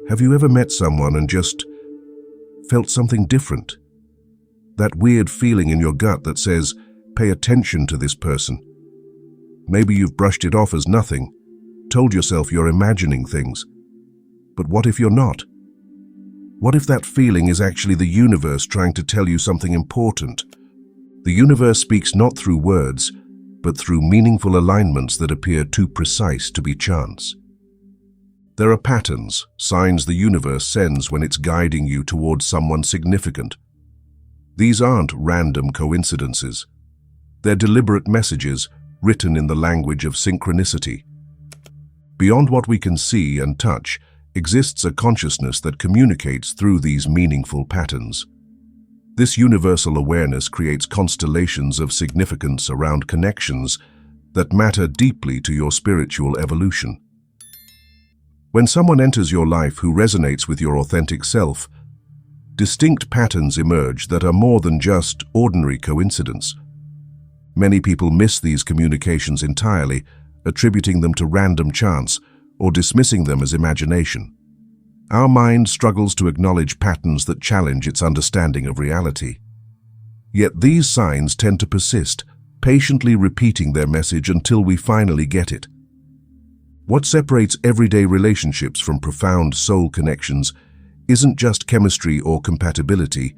Have you ever met someone and just felt something different? That weird feeling in your gut that says, pay attention to this person. Maybe you've brushed it off as nothing, told yourself you're imagining things. But what if you're not? What if that feeling is actually the universe trying to tell you something important? The universe speaks not through words, but through meaningful alignments that appear too precise to be chance. There are patterns, signs the universe sends when it's guiding you towards someone significant. These aren't random coincidences. They're deliberate messages written in the language of synchronicity. Beyond what we can see and touch exists a consciousness that communicates through these meaningful patterns. This universal awareness creates constellations of significance around connections that matter deeply to your spiritual evolution. When someone enters your life who resonates with your authentic self, distinct patterns emerge that are more than just ordinary coincidence. Many people miss these communications entirely, attributing them to random chance or dismissing them as imagination. Our mind struggles to acknowledge patterns that challenge its understanding of reality. Yet these signs tend to persist, patiently repeating their message until we finally get it. What separates everyday relationships from profound soul connections isn't just chemistry or compatibility,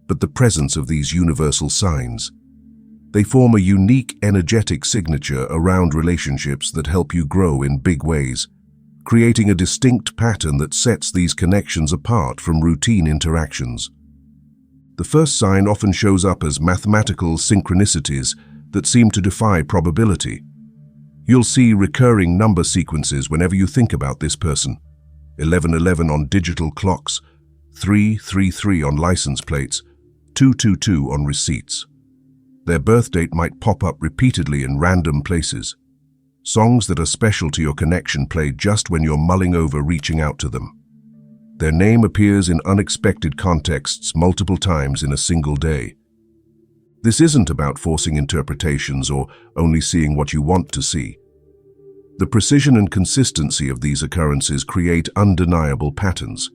but the presence of these universal signs. They form a unique energetic signature around relationships that help you grow in big ways, creating a distinct pattern that sets these connections apart from routine interactions. The first sign often shows up as mathematical synchronicities that seem to defy probability. You'll see recurring number sequences whenever you think about this person. 1111 on digital clocks, 333 on license plates, 222 on receipts. Their birth date might pop up repeatedly in random places. Songs that are special to your connection play just when you're mulling over reaching out to them. Their name appears in unexpected contexts multiple times in a single day. This isn't about forcing interpretations or only seeing what you want to see. The precision and consistency of these occurrences create undeniable patterns.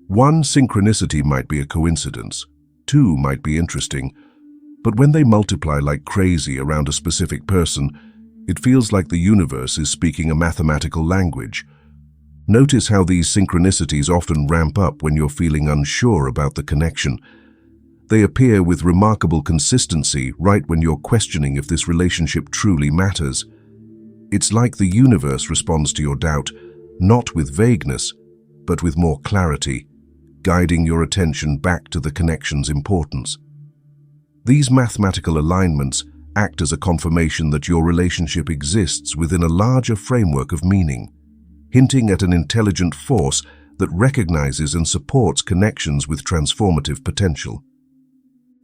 One synchronicity might be a coincidence, two might be interesting, but when they multiply like crazy around a specific person, it feels like the universe is speaking a mathematical language. Notice how these synchronicities often ramp up when you're feeling unsure about the connection. They appear with remarkable consistency right when you're questioning if this relationship truly matters. It's like the universe responds to your doubt, not with vagueness, but with more clarity, guiding your attention back to the connection's importance. These mathematical alignments act as a confirmation that your relationship exists within a larger framework of meaning, hinting at an intelligent force that recognizes and supports connections with transformative potential.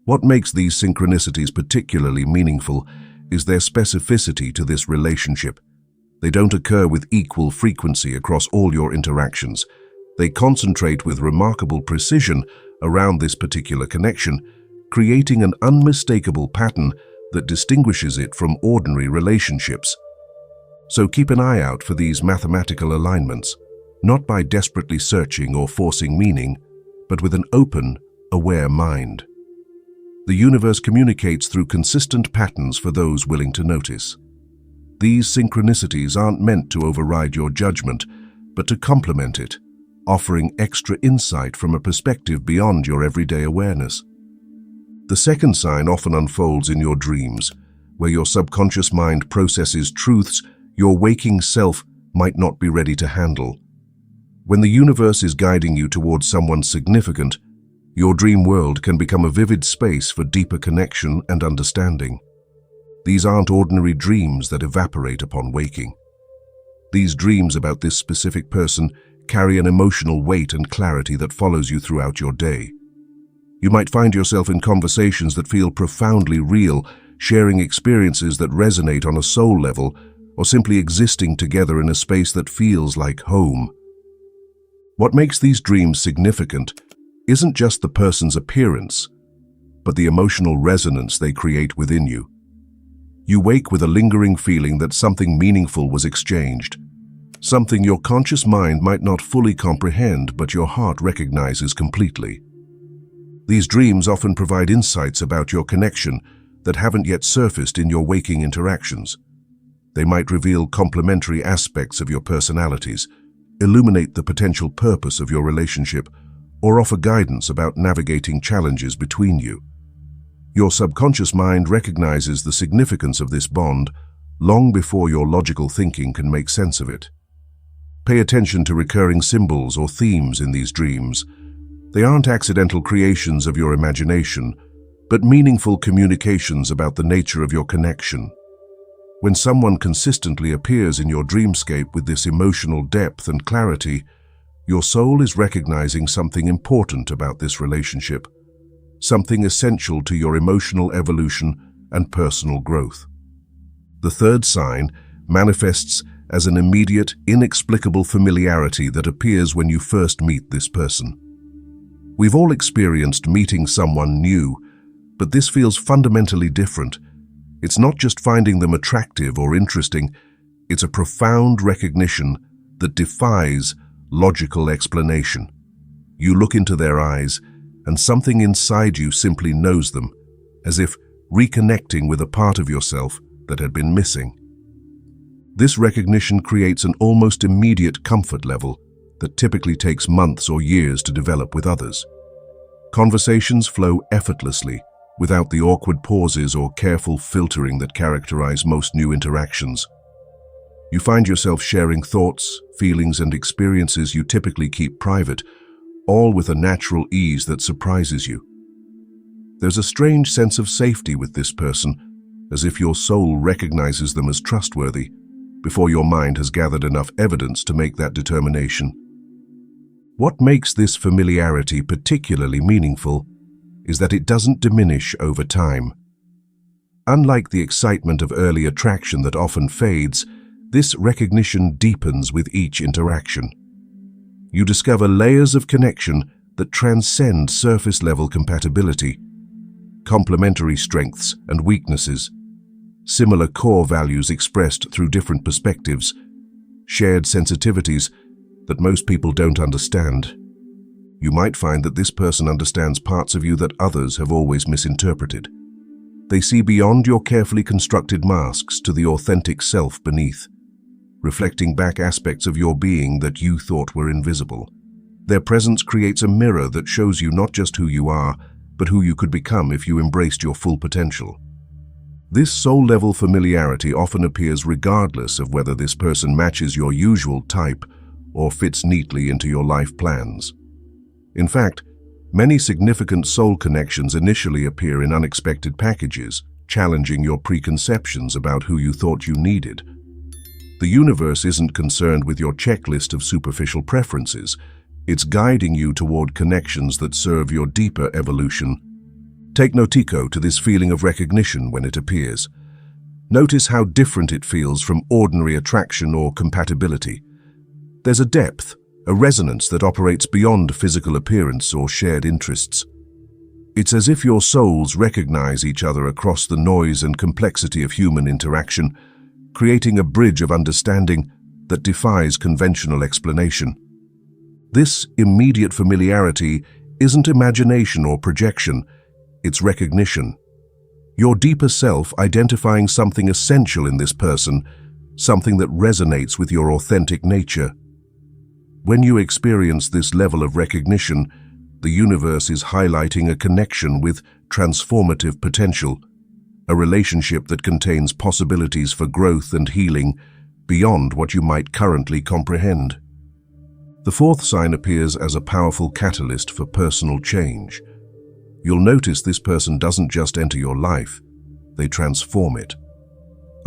What makes these synchronicities particularly meaningful is their specificity to this relationship. They don't occur with equal frequency across all your interactions. They concentrate with remarkable precision around this particular connection, creating an unmistakable pattern that distinguishes it from ordinary relationships. So keep an eye out for these mathematical alignments, not by desperately searching or forcing meaning, but with an open, aware mind. The universe communicates through consistent patterns for those willing to notice. These synchronicities aren't meant to override your judgment, but to complement it, offering extra insight from a perspective beyond your everyday awareness. The second sign often unfolds in your dreams, where your subconscious mind processes truths your waking self might not be ready to handle. When the universe is guiding you towards someone significant, your dream world can become a vivid space for deeper connection and understanding. These aren't ordinary dreams that evaporate upon waking. These dreams about this specific person carry an emotional weight and clarity that follows you throughout your day. You might find yourself in conversations that feel profoundly real, sharing experiences that resonate on a soul level, or simply existing together in a space that feels like home. What makes these dreams significant isn't just the person's appearance, but the emotional resonance they create within you. You wake with a lingering feeling that something meaningful was exchanged. something your conscious mind might not fully comprehend but your heart recognizes completely. These dreams often provide insights about your connection that haven't yet surfaced in your waking interactions. They might reveal complementary aspects of your personalities, illuminate the potential purpose of your relationship, or offer guidance about navigating challenges between you. Your subconscious mind recognizes the significance of this bond long before your logical thinking can make sense of it. Pay attention to recurring symbols or themes in these dreams. They aren't accidental creations of your imagination, but meaningful communications about the nature of your connection. When someone consistently appears in your dreamscape with this emotional depth and clarity, your soul is recognizing something important about this relationship, something essential to your emotional evolution and personal growth. The third sign manifests as an immediate, inexplicable familiarity that appears when you first meet this person. We've all experienced meeting someone new, but this feels fundamentally different. It's not just finding them attractive or interesting, it's a profound recognition that defies logical explanation. You look into their eyes, and something inside you simply knows them, as if reconnecting with a part of yourself that had been missing. This recognition creates an almost immediate comfort level that typically takes months or years to develop with others. Conversations flow effortlessly, without the awkward pauses or careful filtering that characterize most new interactions. You find yourself sharing thoughts, feelings, and experiences you typically keep private, all with a natural ease that surprises you. There's a strange sense of safety with this person, as if your soul recognizes them as trustworthy before your mind has gathered enough evidence to make that determination. What makes this familiarity particularly meaningful is that it doesn't diminish over time. Unlike the excitement of early attraction that often fades, this recognition deepens with each interaction. You discover layers of connection that transcend surface-level compatibility, complementary strengths and weaknesses, similar core values expressed through different perspectives, shared sensitivities that most people don't understand. You might find that this person understands parts of you that others have always misinterpreted. They see beyond your carefully constructed masks to the authentic self beneath, reflecting back aspects of your being that you thought were invisible. Their presence creates a mirror that shows you not just who you are, but who you could become if you embraced your full potential. This soul-level familiarity often appears regardless of whether this person matches your usual type or fits neatly into your life plans. In fact, many significant soul connections initially appear in unexpected packages, challenging your preconceptions about who you thought you needed. The universe isn't concerned with your checklist of superficial preferences. It's guiding you toward connections that serve your deeper evolution. Take notico to this feeling of recognition when it appears. Notice how different it feels from ordinary attraction or compatibility. There's a depth, a resonance that operates beyond physical appearance or shared interests. It's as if your souls recognize each other across the noise and complexity of human interaction, creating a bridge of understanding that defies conventional explanation. This immediate familiarity isn't imagination or projection, it's recognition. Your deeper self identifying something essential in this person, something that resonates with your authentic nature. When you experience this level of recognition, the universe is highlighting a connection with transformative potential, a relationship that contains possibilities for growth and healing beyond what you might currently comprehend. The fourth sign appears as a powerful catalyst for personal change. You'll notice this person doesn't just enter your life, they transform it.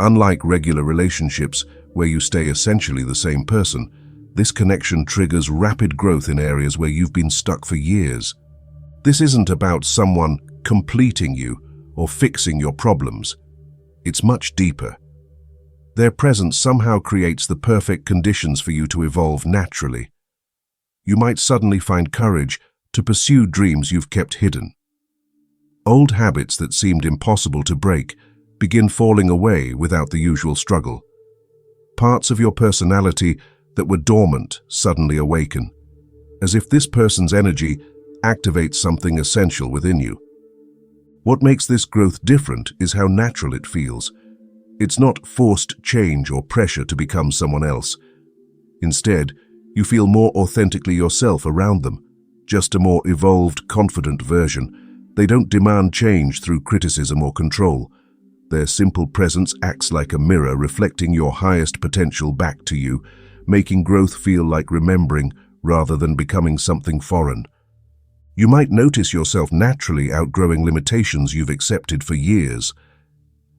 Unlike regular relationships where you stay essentially the same person, this connection triggers rapid growth in areas where you've been stuck for years. This isn't about someone completing you or fixing your problems. It's much deeper. Their presence somehow creates the perfect conditions for you to evolve naturally. You might suddenly find courage to pursue dreams you've kept hidden. Old habits that seemed impossible to break begin falling away without the usual struggle. Parts of your personality that were dormant suddenly awaken, as if this person's energy activates something essential within you. What makes this growth different is how natural it feels. It's not forced change or pressure to become someone else. Instead, you feel more authentically yourself around them, just a more evolved, confident version. They don't demand change through criticism or control. Their simple presence acts like a mirror, reflecting your highest potential back to you, making growth feel like remembering rather than becoming something foreign. You might notice yourself naturally outgrowing limitations you've accepted for years.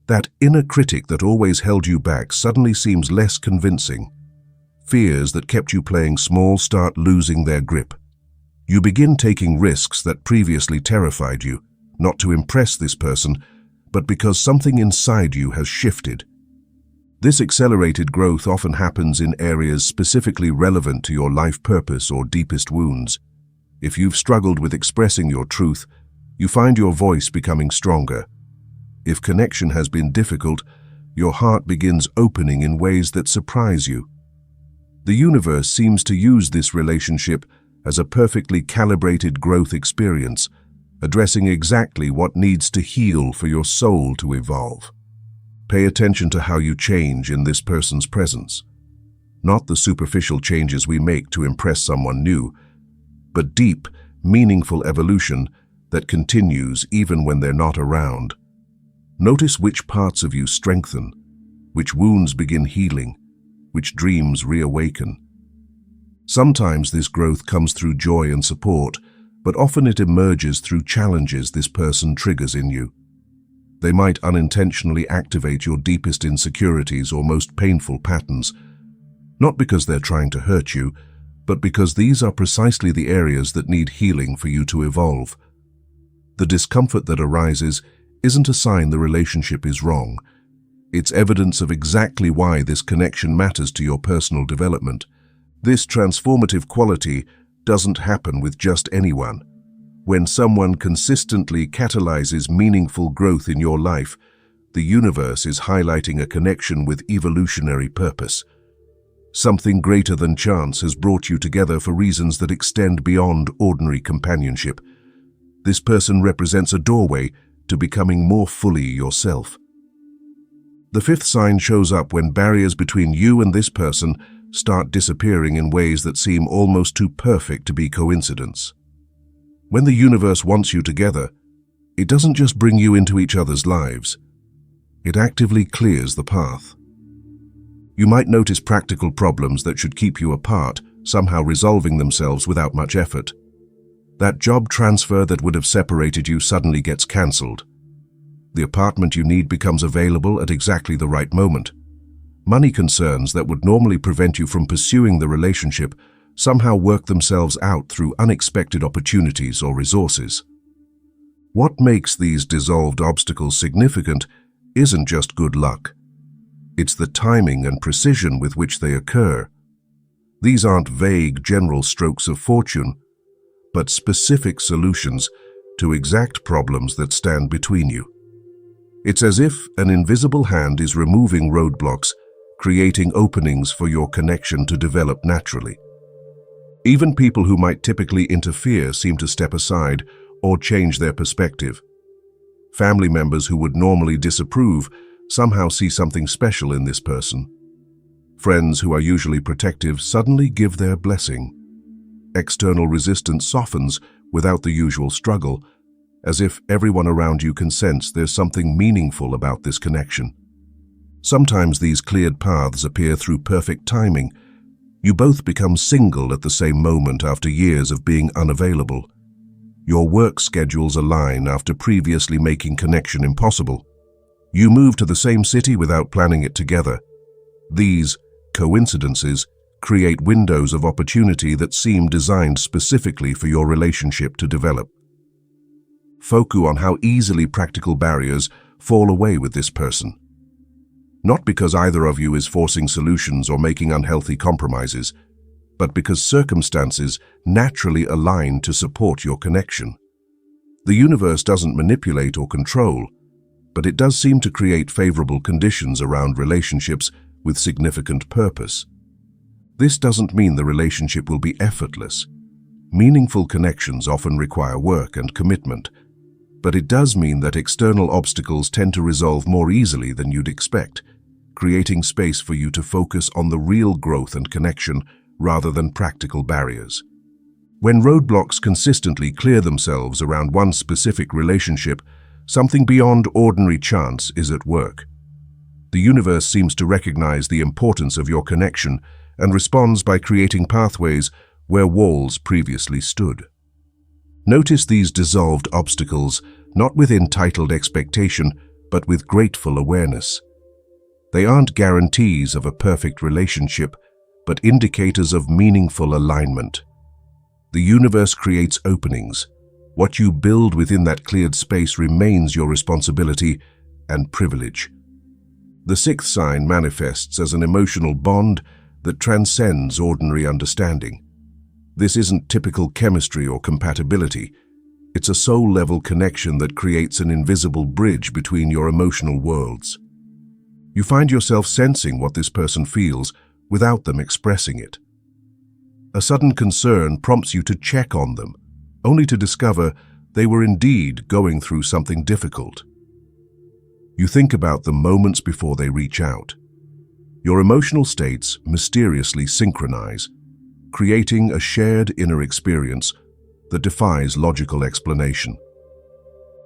That inner critic that always held you back suddenly seems less convincing. Fears that kept you playing small start losing their grip. You begin taking risks that previously terrified you, not to impress this person, but because something inside you has shifted. This accelerated growth often happens in areas specifically relevant to your life purpose or deepest wounds. If you've struggled with expressing your truth, you find your voice becoming stronger. If connection has been difficult, your heart begins opening in ways that surprise you. The universe seems to use this relationship as a perfectly calibrated growth experience, addressing exactly what needs to heal for your soul to evolve. Pay attention to how you change in this person's presence. Not the superficial changes we make to impress someone new, but deep, meaningful evolution that continues even when they're not around. Notice which parts of you strengthen, which wounds begin healing, which dreams reawaken. Sometimes this growth comes through joy and support, but often it emerges through challenges this person triggers in you. They might unintentionally activate your deepest insecurities or most painful patterns, not because they're trying to hurt you, but because these are precisely the areas that need healing for you to evolve. The discomfort that arises isn't a sign the relationship is wrong. It's evidence of exactly why this connection matters to your personal development. This transformative quality doesn't happen with just anyone. When someone consistently catalyzes meaningful growth in your life, the universe is highlighting a connection with evolutionary purpose. Something greater than chance has brought you together for reasons that extend beyond ordinary companionship. This person represents a doorway to becoming more fully yourself. The fifth sign shows up when barriers between you and this person start disappearing in ways that seem almost too perfect to be coincidence. When the universe wants you together, it doesn't just bring you into each other's lives. It actively clears the path. You might notice practical problems that should keep you apart, somehow resolving themselves without much effort. That job transfer that would have separated you suddenly gets cancelled. The apartment you need becomes available at exactly the right moment. Money concerns that would normally prevent you from pursuing the relationship somehow work themselves out through unexpected opportunities or resources. What makes these dissolved obstacles significant isn't just good luck. It's the timing and precision with which they occur. These aren't vague general strokes of fortune, but specific solutions to exact problems that stand between you. It's as if an invisible hand is removing roadblocks, creating openings for your connection to develop naturally. Even people who might typically interfere seem to step aside or change their perspective. Family members who would normally disapprove somehow see something special in this person. Friends who are usually protective suddenly give their blessing. External resistance softens without the usual struggle, as if everyone around you can sense there's something meaningful about this connection. Sometimes these cleared paths appear through perfect timing. You both become single at the same moment after years of being unavailable. Your work schedules align after previously making connection impossible. You move to the same city without planning it together. These coincidences create windows of opportunity that seem designed specifically for your relationship to develop. Focus on how easily practical barriers fall away with this person. Not because either of you is forcing solutions or making unhealthy compromises, but because circumstances naturally align to support your connection. The universe doesn't manipulate or control, but it does seem to create favorable conditions around relationships with significant purpose. This doesn't mean the relationship will be effortless. Meaningful connections often require work and commitment, but it does mean that external obstacles tend to resolve more easily than you'd expect, creating space for you to focus on the real growth and connection rather than practical barriers. When roadblocks consistently clear themselves around one specific relationship, something beyond ordinary chance is at work. The universe seems to recognize the importance of your connection and responds by creating pathways where walls previously stood. Notice these dissolved obstacles, not with entitled expectation, but with grateful awareness. They aren't guarantees of a perfect relationship, but indicators of meaningful alignment. The universe creates openings. What you build within that cleared space remains your responsibility and privilege. The sixth sign manifests as an emotional bond that transcends ordinary understanding. This isn't typical chemistry or compatibility. It's a soul-level connection that creates an invisible bridge between your emotional worlds. You find yourself sensing what this person feels without them expressing it. A sudden concern prompts you to check on them, only to discover they were indeed going through something difficult. You think about them moments before they reach out. Your emotional states mysteriously synchronize, creating a shared inner experience that defies logical explanation.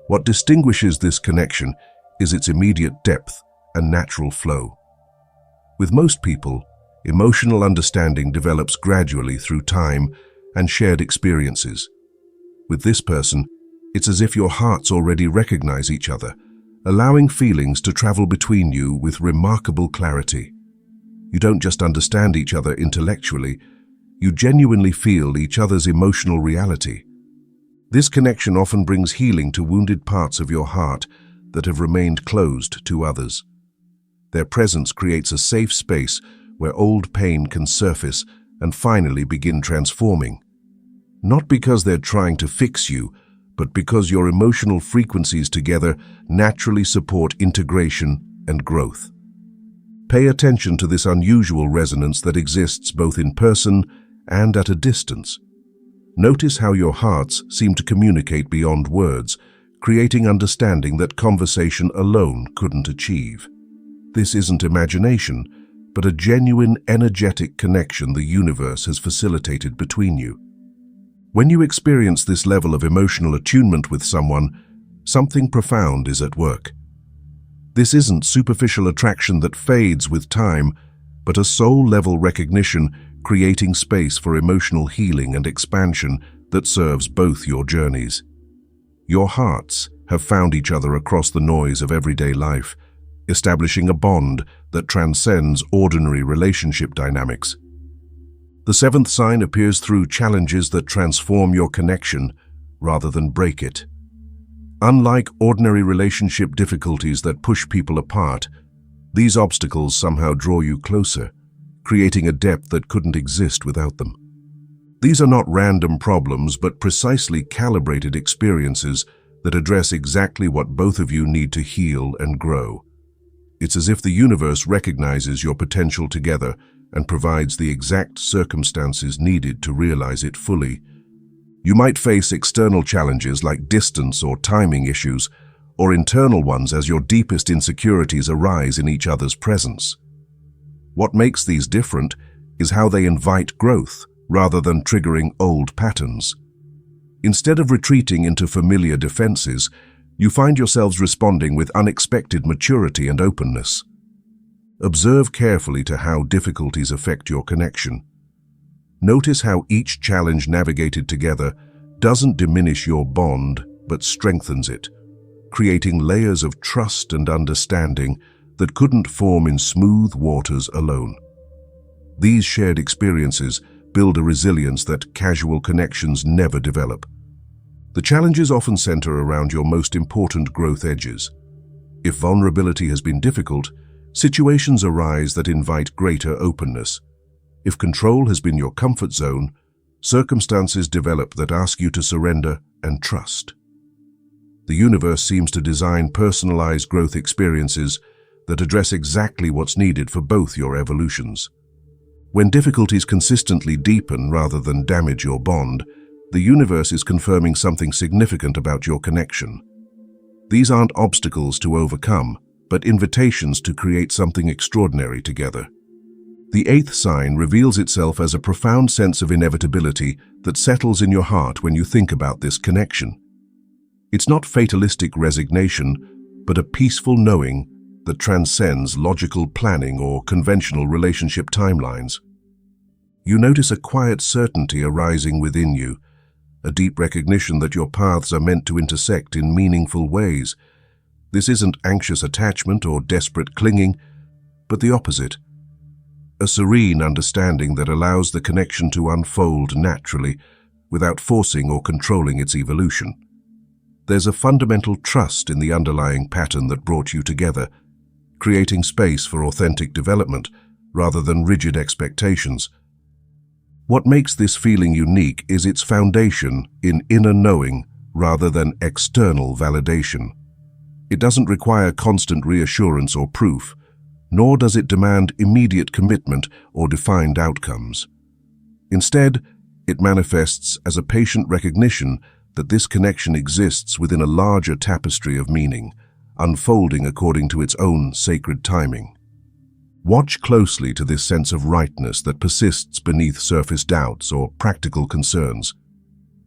What distinguishes this connection is its immediate depth and natural flow. With most people, emotional understanding develops gradually through time and shared experiences. With this person, it's as if your hearts already recognize each other, allowing feelings to travel between you with remarkable clarity. You don't just understand each other intellectually, you genuinely feel each other's emotional reality. This connection often brings healing to wounded parts of your heart that have remained closed to others. Their presence creates a safe space where old pain can surface and finally begin transforming. Not because they're trying to fix you, but because your emotional frequencies together naturally support integration and growth. Pay attention to this unusual resonance that exists both in person and at a distance. Notice how your hearts seem to communicate beyond words, creating understanding that conversation alone couldn't achieve. This isn't imagination, but a genuine energetic connection the universe has facilitated between you. When you experience this level of emotional attunement with someone, something profound is at work. This isn't superficial attraction that fades with time, but a soul-level recognition creating space for emotional healing and expansion that serves both your journeys. Your hearts have found each other across the noise of everyday life, establishing a bond that transcends ordinary relationship dynamics. The seventh sign appears through challenges that transform your connection rather than break it. Unlike ordinary relationship difficulties that push people apart, these obstacles somehow draw you closer, creating a depth that couldn't exist without them. These are not random problems, but precisely calibrated experiences that address exactly what both of you need to heal and grow. It's as if the universe recognizes your potential together and provides the exact circumstances needed to realize it fully. You might face external challenges like distance or timing issues, or internal ones as your deepest insecurities arise in each other's presence. What makes these different is how they invite growth rather than triggering old patterns. Instead of retreating into familiar defenses, you find yourselves responding with unexpected maturity and openness. Observe carefully to how difficulties affect your connection. Notice how each challenge navigated together doesn't diminish your bond, but strengthens it, creating layers of trust and understanding that couldn't form in smooth waters alone. These shared experiences build a resilience that casual connections never develop. The challenges often center around your most important growth edges. If vulnerability has been difficult, situations arise that invite greater openness. If control has been your comfort zone, circumstances develop that ask you to surrender and trust. The universe seems to design personalized growth experiences that address exactly what's needed for both your evolutions. When difficulties consistently deepen rather than damage your bond, the universe is confirming something significant about your connection. These aren't obstacles to overcome, but invitations to create something extraordinary together. The eighth sign reveals itself as a profound sense of inevitability that settles in your heart when you think about this connection. It's not fatalistic resignation, but a peaceful knowing that transcends logical planning or conventional relationship timelines. You notice a quiet certainty arising within you, a deep recognition that your paths are meant to intersect in meaningful ways. This isn't anxious attachment or desperate clinging, but the opposite. A serene understanding that allows the connection to unfold naturally, without forcing or controlling its evolution. There's a fundamental trust in the underlying pattern that brought you together, creating space for authentic development rather than rigid expectations. What makes this feeling unique is its foundation in inner knowing rather than external validation. It doesn't require constant reassurance or proof, nor does it demand immediate commitment or defined outcomes. Instead, it manifests as a patient recognition that this connection exists within a larger tapestry of meaning, unfolding according to its own sacred timing. Watch closely to this sense of rightness that persists beneath surface doubts or practical concerns.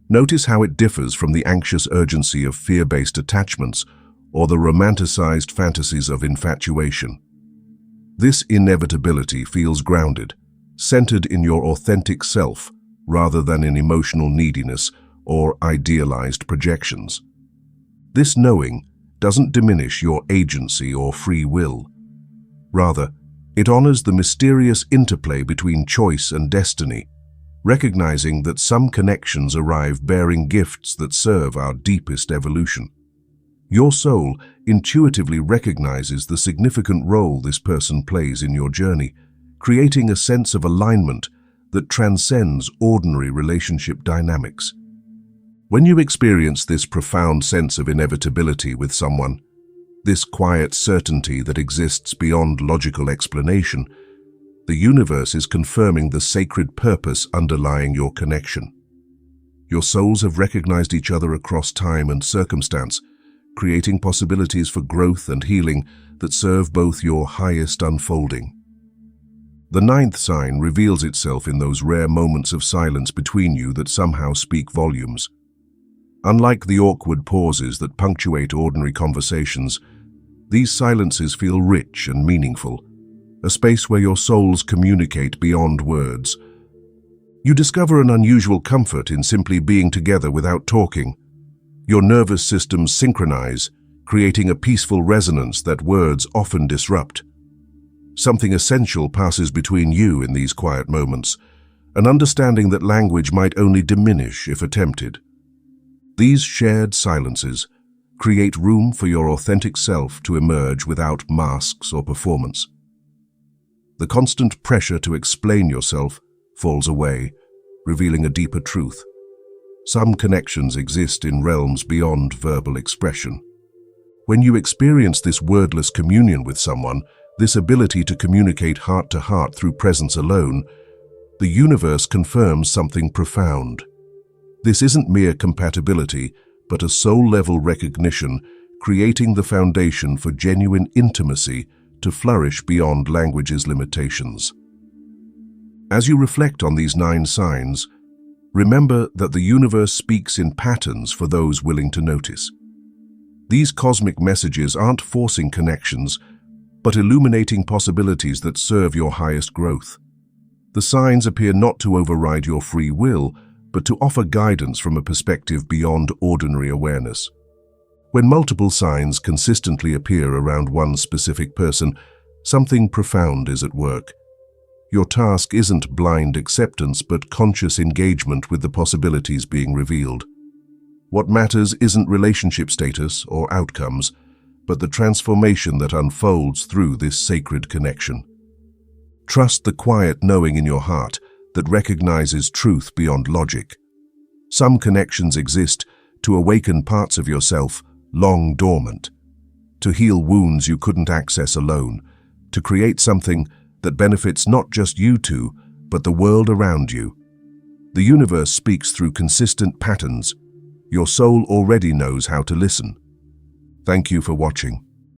Notice how it differs from the anxious urgency of fear-based attachments or the romanticized fantasies of infatuation. This inevitability feels grounded, centered in your authentic self rather than in emotional neediness or idealized projections. This knowing doesn't diminish your agency or free will. Rather, it honors the mysterious interplay between choice and destiny, recognizing that some connections arrive bearing gifts that serve our deepest evolution. Your soul intuitively recognizes the significant role this person plays in your journey, creating a sense of alignment that transcends ordinary relationship dynamics. When you experience this profound sense of inevitability with someone, this quiet certainty that exists beyond logical explanation, the universe is confirming the sacred purpose underlying your connection. Your souls have recognized each other across time and circumstance, creating possibilities for growth and healing that serve both your highest unfolding. The ninth sign reveals itself in those rare moments of silence between you that somehow speak volumes. Unlike the awkward pauses that punctuate ordinary conversations, these silences feel rich and meaningful, a space where your souls communicate beyond words. You discover an unusual comfort in simply being together without talking. Your nervous systems synchronize, creating a peaceful resonance that words often disrupt. Something essential passes between you in these quiet moments, an understanding that language might only diminish if attempted. These shared silences create room for your authentic self to emerge without masks or performance. The constant pressure to explain yourself falls away, revealing a deeper truth. Some connections exist in realms beyond verbal expression. When you experience this wordless communion with someone, this ability to communicate heart to heart through presence alone, the universe confirms something profound. This isn't mere compatibility, but a soul-level recognition, creating the foundation for genuine intimacy to flourish beyond language's limitations. As you reflect on these 9 signs, remember that the universe speaks in patterns for those willing to notice. These cosmic messages aren't forcing connections, but illuminating possibilities that serve your highest growth. The signs appear not to override your free will, but to offer guidance from a perspective beyond ordinary awareness. When multiple signs consistently appear around one specific person, something profound is at work. Your task isn't blind acceptance, but conscious engagement with the possibilities being revealed. What matters isn't relationship status or outcomes, but the transformation that unfolds through this sacred connection. Trust the quiet knowing in your heart that recognizes truth beyond logic. Some connections exist to awaken parts of yourself long dormant, to heal wounds you couldn't access alone, to create something that benefits not just you two, but the world around you. The universe speaks through consistent patterns. Your soul already knows how to listen. Thank you for watching.